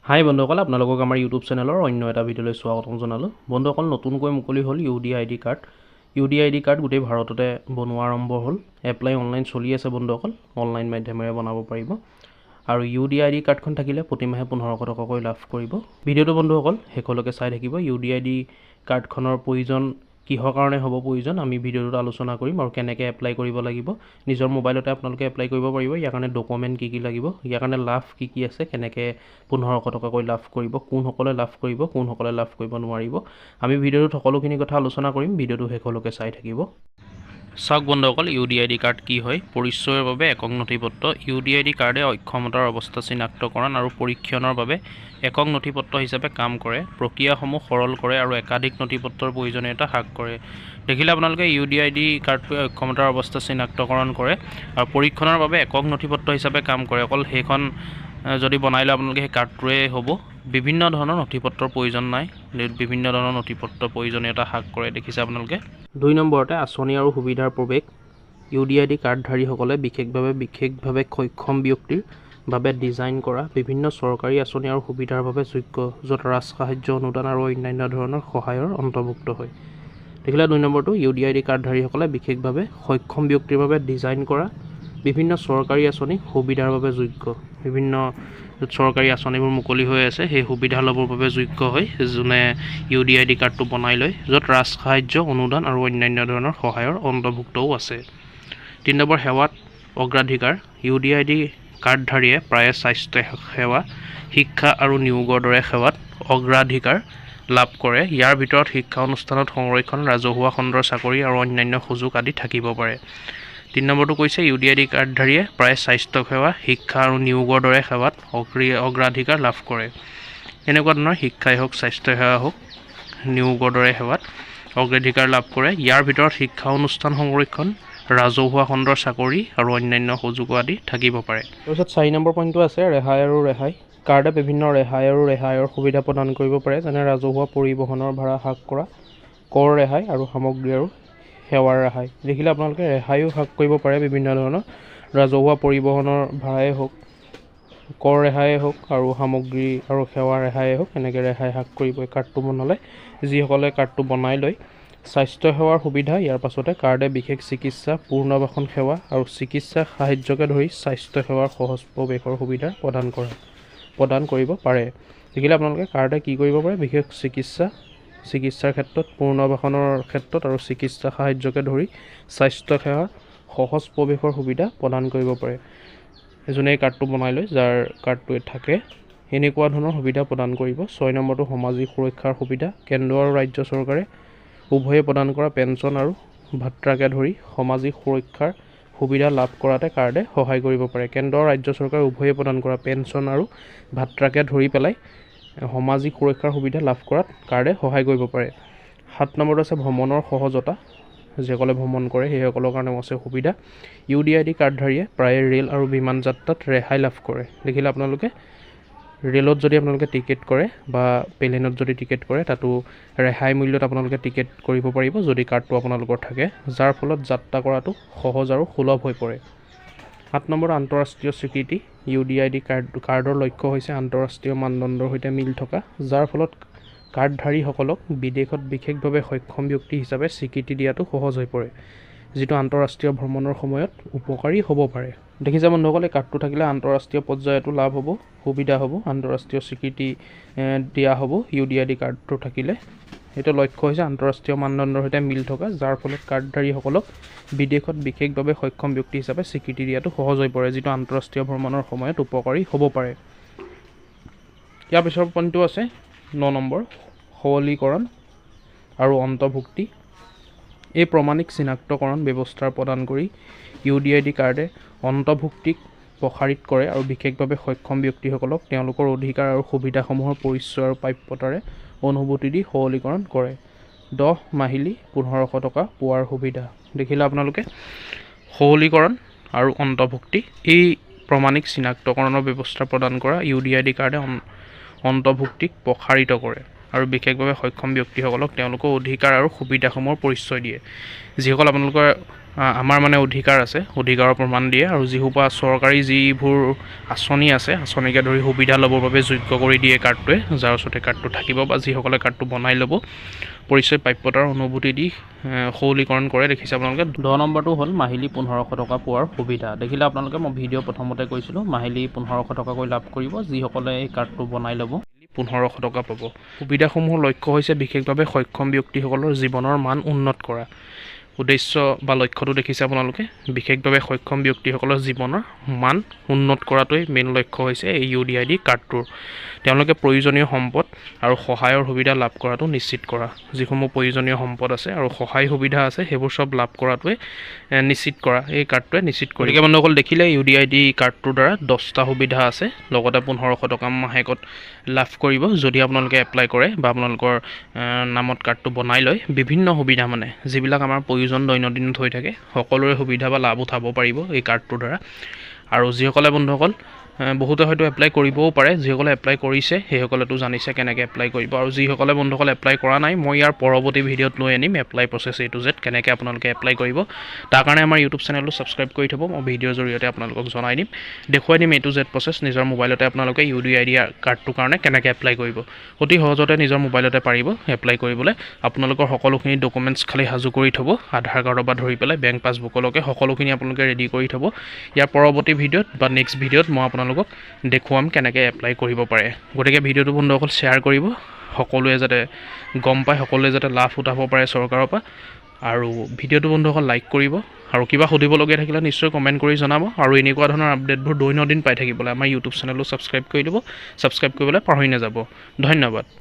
হাই বন্ধুসকল, আপোনালোকক আমাৰ ইউটিউব চেনেলৰ অন্য এটা ভিডিঅ'লৈ স্বাগতম জনালোঁ। বন্ধুসকল, নতুনকৈ মুকলি হ'ল UDID কাৰ্ড। UDID কাৰ্ড গোটেই ভাৰততে বনোৱা আৰম্ভ হ'ল। এপ্লাই অনলাইন চলি আছে বন্ধুসকল, অনলাইন মাধ্যমেৰে বনাব পাৰিব। আৰু UDID কাৰ্ডখন থাকিলে প্ৰতিমাহে 1500 টকাকৈ লাভ কৰিব। ভিডিঅ'টো বন্ধুসকল শেষলৈকে চাই থাকিব। UDID কাৰ্ডখনৰ প্ৰয়োজন কিহৰ কাৰণে হ'ব প্ৰয়োজন আমি ভিডিঅ'টোত আলোচনা কৰিম আৰু কেনেকৈ এপ্লাই কৰিব লাগিব। নিজৰ মোবাইলতে আপোনালোকে এপ্লাই কৰিব পাৰিব। ইয়াৰ কাৰণে ডকুমেণ্ট কি লাগিব, ইয়াৰ কাৰণে লাভ কি আছে, কেনেকৈ 1500 টকাকৈ লাভ কৰিব, কোনসকলে লাভ কৰিব, কোনসকলে লাভ কৰিব নোৱাৰিব, আমি ভিডিঅ'টোত সকলোখিনি কথা আলোচনা কৰিম। ভিডিঅ'টো শেষলৈকে চাই থাকিব। চাওক বন্ধুসকল, UDID কাৰ্ড কি হয়। পৰিচয়ৰ বাবে একক নথিপত্ৰ। UDID কাৰ্ডে অক্ষমতাৰ অৱস্থা চিনাক্তকৰণ আৰু পৰীক্ষণৰ বাবে একক নথিপত্ৰ হিচাপে কাম কৰে। প্ৰক্ৰিয়াসমূহ সৰল কৰে আৰু একাধিক নথিপত্ৰৰ প্ৰয়োজনীয়তা হ্ৰাস কৰে। দেখিলে আপোনালোকে UDID কাৰ্ডটোৱে অক্ষমতাৰ অৱস্থা চিনাক্তকৰণ কৰে আৰু পৰীক্ষণৰ বাবে একক নথিপত্ৰ হিচাপে কাম কৰে। অকল সেইখন যদি বনাই লয় আপোনালোকে সেই কাৰ্ডটোৱে হ'ব। বিভিন্ন ধৰণৰ নথিপত্ৰৰ প্ৰয়োজন নাই, বিভিন্ন ধৰণৰ নথিপত্ৰৰ প্ৰয়োজনীয়তা হ্ৰাস কৰে। দেখিছে আপোনালোকে। 2 নম্বৰতে আঁচনি আৰু সুবিধাৰ প্ৰৱেশ। UDID কাৰ্ডধাৰীসকলে বিশেষভাৱে সক্ষম ব্যক্তিৰ বাবে ডিজাইন কৰা বিভিন্ন চৰকাৰী আঁচনি আৰু সুবিধাৰ বাবে যোগ্য, য'ত ৰাজ সাহায্য, অনুদান আৰু অন্যান্য ধৰণৰ সহায়ৰ অন্তৰ্ভুক্ত হয়। দেখিলে 2 নম্বৰটো, UDID কাৰ্ডধাৰীসকলে বিশেষভাৱে সক্ষম ব্যক্তিৰ বাবে ডিজাইন কৰা বিভিন্ন চৰকাৰী আঁচনি সুবিধাৰ বাবে যোগ্য। বিভিন্ন চৰকাৰী আঁচনিবোৰ মুকলি হৈ আছে, সেই সুবিধা ল'বৰ বাবে যোগ্য হয় যোনে UDID কাৰ্ডটো বনাই লয়, য'ত ৰাজ সাহায্য, অনুদান আৰু অন্যান্য ধৰণৰ সহায়ৰ অন্তৰ্ভুক্তও আছে। 3 নম্বৰ, সেৱাত অগ্ৰাধিকাৰ। UDID কাৰ্ডধাৰীয়ে প্ৰায়ে স্বাস্থ্য সেৱা, শিক্ষা আৰু নিয়োগৰ দৰে সেৱাত অগ্ৰাধিকাৰ লাভ কৰে। ইয়াৰ ভিতৰত শিক্ষা অনুষ্ঠানত সংৰক্ষণ, ৰাজহুৱা খণ্ডৰ চাকৰি আৰু অন্যান্য সুযোগ আদি থাকিব পাৰে। 3 নম্বৰটো কৈছে, UDID কাৰ্ডধাৰীয়ে প্ৰায় স্বাস্থ্য সেৱা, শিক্ষা আৰু নিয়োগৰ দৰে সেৱাত অগ্ৰাধিকাৰ লাভ কৰে। এনেকুৱা ধৰণৰ শিক্ষাই হওক, স্বাস্থ্য সেৱা হওক, নিয়োগৰ দৰে সেৱাত অগ্ৰাধিকাৰ লাভ কৰে। ইয়াৰ ভিতৰত শিক্ষা অনুষ্ঠান সংৰক্ষণ, ৰাজহুৱা খণ্ডৰ চাকৰি আৰু অন্যান্য সুযোগ আদি থাকিব পাৰে। তাৰপিছত 4 নম্বৰ পইণ্টটো আছে ৰেহাই আৰু ৰেহাই। কাৰ্ডে বিভিন্ন ৰেহাই আৰু ৰেহাইৰ সুবিধা প্ৰদান কৰিব পাৰে, যেনে ৰাজহুৱা পৰিবহণৰ ভাড়া হ্ৰাস কৰা, কৰ ৰেহাই আৰু সামগ্ৰী আৰু সেৱাৰ ৰেহাই। দেখিলে আপোনালোকে ৰেহাইও হ্ৰাস কৰিব পাৰে বিভিন্ন ধৰণৰ, ৰাজহুৱা পৰিবহণৰ ভাড়াই হওক, কৰ ৰেহাই হওক আৰু সামগ্ৰী আৰু সেৱাৰ ৰেহাই হওক, এনেকৈ ৰেহাই হ্ৰাস কৰিব কাৰ্ডটো বনালে। যিসকলে কাৰ্ডটো বনাই লয়। স্বাস্থ্য সেৱাৰ সুবিধা। ইয়াৰ পাছতে কাৰ্ডে বিশেষ চিকিৎসা, পুনৰ্বাসন সেৱা আৰু চিকিৎসা সাহায্যকে ধৰি স্বাস্থ্য সেৱাৰ সহজ প্ৰৱেশৰ সুবিধা প্ৰদান কৰিব পাৰে। দেখিলে আপোনালোকে কাৰ্ডে কি কৰিব পাৰে, বিশেষ চিকিৎসাৰ ক্ষেত্ৰত, পুনৰ্বাসনৰ ক্ষেত্ৰত আৰু চিকিৎসা সাহায্যকে ধৰি স্বাস্থ্য সেৱাৰ সহজ প্ৰৱেশৰ সুবিধা প্ৰদান কৰিব পাৰে। যোনে কাৰ্ডটো বনাই লয়, যাৰ কাৰ্ডটোৱে থাকে, এনেকুৱা ধৰণৰ সুবিধা প্ৰদান কৰিব। 6 নম্বৰটো সামাজিক সুৰক্ষাৰ সুবিধা। কেন্দ্ৰ আৰু ৰাজ্য চৰকাৰে উভয়ে প্ৰদান কৰা পেঞ্চন আৰু ভাত্ৰাকে ধৰি সামাজিক সুৰক্ষাৰ সুবিধা লাভ কৰাতে কাৰ্ডে সহায় কৰিব পাৰে। কেন্দ্ৰ আৰু ৰাজ্য চৰকাৰে উভয়ে প্ৰদান কৰা পেঞ্চন আৰু ভাত্ৰাকে ধৰি পেলাই সামাজিক সুৰক্ষাৰ সুবিধা লাভ কৰাত কাৰ্ডে সহায় কৰিব পাৰে। 7 নম্বৰটো আছে ভ্ৰমণৰ সহজতা। যিসকলে ভ্ৰমণ কৰে সেইসকলৰ কাৰণেও আছে সুবিধা। UDID কাৰ্ডধাৰীয়ে প্ৰায়ে ৰেল আৰু বিমান যাত্ৰাত ৰেহাই লাভ কৰে। দেখিলে আপোনালোকে ৰেলত যদি আপোনালোকে টিকেট কৰে বা প্লেনত যদি টিকেট কৰে, তাতো ৰেহাই মূল্যত আপোনালোকে টিকেট কৰিব পাৰিব যদি কাৰ্ডটো আপোনালোকৰ থাকে, যাৰ ফলত যাত্ৰা কৰাটো সহজ আৰু সুলভ হৈ পৰে। 8 নম্বৰ, আন্তঃৰাষ্ট্ৰীয় স্বীকৃতি। UDID কাৰ্ডৰ লক্ষ্য হৈছে আন্তঃৰাষ্ট্ৰীয় মানদণ্ডৰ সৈতে মিল থকা, যাৰ ফলত কাৰ্ডধাৰীসকলক বিদেশত বিশেষভাৱে সক্ষম ব্যক্তি হিচাপে স্বীকৃতি দিয়াটো সহজ হৈ পৰে, যিটো আন্তঃৰাষ্ট্ৰীয় ভ্ৰমণৰ সময়ত উপকাৰী হ'ব পাৰে। দেখিছে বন্ধুসকলে, কাৰ্ডটো থাকিলে আন্তঃৰাষ্ট্ৰীয় পৰ্যায়তো লাভ হ'ব, সুবিধা হ'ব, আন্তঃৰাষ্ট্ৰীয় স্বীকৃতি দিয়া হ'ব UDID কাৰ্ডটো থাকিলে। এইটো লক্ষ্য হৈছে আন্তঃৰাষ্ট্ৰীয় মানদণ্ডৰ সৈতে মিল থকা, যাৰ ফলত কাৰ্ডধাৰীসকলক বিদেশত বিশেষভাৱে সক্ষম ব্যক্তি হিচাপে স্বীকৃতি দিয়াটো সহজ হৈ পৰে, যিটো আন্তঃৰাষ্ট্ৰীয় ভ্ৰমণৰ সময়ত উপকাৰী হ'ব পাৰে। ইয়াৰ পিছৰ পইণ্টটো আছে 9 নম্বৰ, সবলীকৰণ আৰু অন্তৰ্ভুক্তি। এই প্ৰমাণিক চিনাক্তকৰণ ব্যৱস্থা প্ৰদান কৰি UDID কাৰ্ডে অন্তৰ্ভুক্তিক প্ৰসাৰিত কৰে আৰু বিশেষভাৱে সক্ষম ব্যক্তিসকলক তেওঁলোকৰ অধিকাৰ আৰু সুবিধাসমূহৰ পৰিচয় আৰু প্ৰাপ্যতাৰে অনুভূতি দি সবলীকৰণ কৰে। 10 মাহিলী 1500 টকা পোৱাৰ সুবিধা। দেখিলে আপোনালোকে সবলীকৰণ আৰু অন্তৰ্ভুক্তি, এই প্ৰমাণিক চিনাক্তকৰণৰ ব্যৱস্থা প্ৰদান কৰা UDID কাৰ্ডে অন্তৰ্ভুক্তিক প্ৰসাৰিত কৰে আৰু বিশেষভাৱে সক্ষম ব্যক্তিসকলক তেওঁলোকৰ অধিকাৰ আৰু সুবিধাসমূহৰ পৰিচয় দিয়ে। যিসকল আপোনালোকৰ আমাৰ মানে অধিকাৰ আছে, অধিকাৰৰ প্ৰমাণ দিয়ে আৰু যিসোপা চৰকাৰী যিবোৰ আঁচনি আছে, আঁচনিকে ধৰি সুবিধা ল'বৰ বাবে যোগ্য কৰি দিয়ে কাৰ্ডটোৱে, যাৰ ওচৰতে কাৰ্ডটো থাকিব বা যিসকলে কাৰ্ডটো বনাই ল'ব, পৰিচয় প্ৰাপ্যতাৰ অনুভূতি দি সবলীকৰণ কৰে। দেখিছে আপোনালোকে 10 নম্বৰটো হ'ল মাহিলী 1500 টকা পোৱাৰ সুবিধা। দেখিলে আপোনালোকে, মই ভিডিঅ' প্ৰথমতে কৈছিলোঁ মাহিলী 1500 টকাকৈ লাভ কৰিব যিসকলে এই কাৰ্ডটো বনাই ল'ব। 1500 টকা পাব। সুবিধাসমূহৰ লক্ষ্য হৈছে বিশেষভাৱে সক্ষম ব্যক্তিসকলৰ জীৱনৰ মান উন্নত কৰা। উদ্দেশ্য বা লক্ষ্যটো দেখিছে আপোনালোকে, বিশেষভাৱে সক্ষম ব্যক্তিসকলৰ জীৱনৰ মান উন্নত কৰাটোৱেই মেইন লক্ষ্য হৈছে এই UDID কাৰ্ডটোৰ। তেওঁলোকে প্ৰয়োজনীয় সম্পদ আৰু সহায়ৰ সুবিধা লাভ কৰাটো নিশ্চিত কৰা। যিসমূহ প্ৰয়োজনীয় সম্পদ আছে আৰু সহায় সুবিধা আছে সেইবোৰ চব লাভ কৰাটোৱে নিশ্চিত কৰা, এই কাৰ্ডটোৱে নিশ্চিত কৰি। গতিকে বন্ধুসকল দেখিলে UDID কাৰ্ডটোৰ দ্বাৰা 10টা সুবিধা আছে, লগতে 1500 টকা মাহেকত লাভ কৰিব যদি আপোনালোকে এপ্লাই কৰে বা আপোনালোকৰ নামত কাৰ্ডটো বনাই লয়। বিভিন্ন সুবিধা মানে যিবিলাক আমাৰ প্ৰয়োজন দৈনন্দিনত হৈ থাকে, সকলোৰে সুবিধা বা লাভ উঠাব পাৰিব এই কাৰ্ডটোৰ দ্বাৰা। আৰু যিসকলে বন্ধুসকল বহুতে হয়তো এপ্লাই কৰিবও পাৰে, যিসকলে এপ্লাই কৰিছে সেইসকলেতো জানিছে কেনেকৈ এপ্লাই কৰিব, আৰু যিসকলে বন্ধুসকল এপ্লাই কৰা নাই, মই ইয়াৰ পৰৱৰ্তী ভিডিঅ'ত লৈ আনিম apply process A to Z কেনেকৈ আপোনালোকে এপ্লাই কৰিব। তাৰ কাৰণে আমাৰ ইউটিউব চেনেলটো ছাবস্ক্ৰাইব কৰি থ'ব, মই ভিডিঅ'ৰ জৰিয়তে আপোনালোকক জনাই দিম, দেখুৱাই দিম A to Z প্ৰচেছ। নিজৰ মোবাইলতে আপোনালোকে UDID কাৰ্ডটোৰ কাৰণে কেনেকৈ এপ্লাই কৰিব, অতি সহজতে নিজৰ মোবাইলতে পাৰিব এপ্লাই কৰিবলৈ। আপোনালোকৰ সকলোখিনি ডকুমেণ্টছ খালি সাজু কৰি থ'ব, আধাৰ কাৰ্ডৰ পৰা ধৰি পেলাই বেংক পাছবুকলৈকে সকলোখিনি আপোনালোকে ৰেডি কৰি থ'ব। ইয়াৰ পৰৱৰ্তী ভিডিঅ'ত বা নেক্সট ভিডিঅ'ত মই আপোনালোকক দেখুৱাম কেনেকৈ এপ্লাই কৰিব পাৰে। গতিকে ভিডিঅ'টো বন্ধুসকল শ্বেয়াৰ কৰিব, সকলোৱে যাতে গম পায়, সকলোৱে যাতে লাভ উঠাব পাৰে চৰকাৰৰ পৰা। আৰু ভিডিঅ'টো বন্ধুসকল লাইক কৰিব, আৰু কিবা সুধিবলগীয়া থাকিলে নিশ্চয় কমেণ্ট কৰি জনাব। আৰু এনেকুৱা ধৰণৰ আপডেটবোৰ দৈনন্দিন পাই থাকিবলৈ আমাৰ ইউটিউব চেনেলটো ছাবস্ক্ৰাইব কৰি ল'ব, ছাবস্ক্ৰাইব কৰিবলৈ পাহৰি নাযাব। ধন্যবাদ।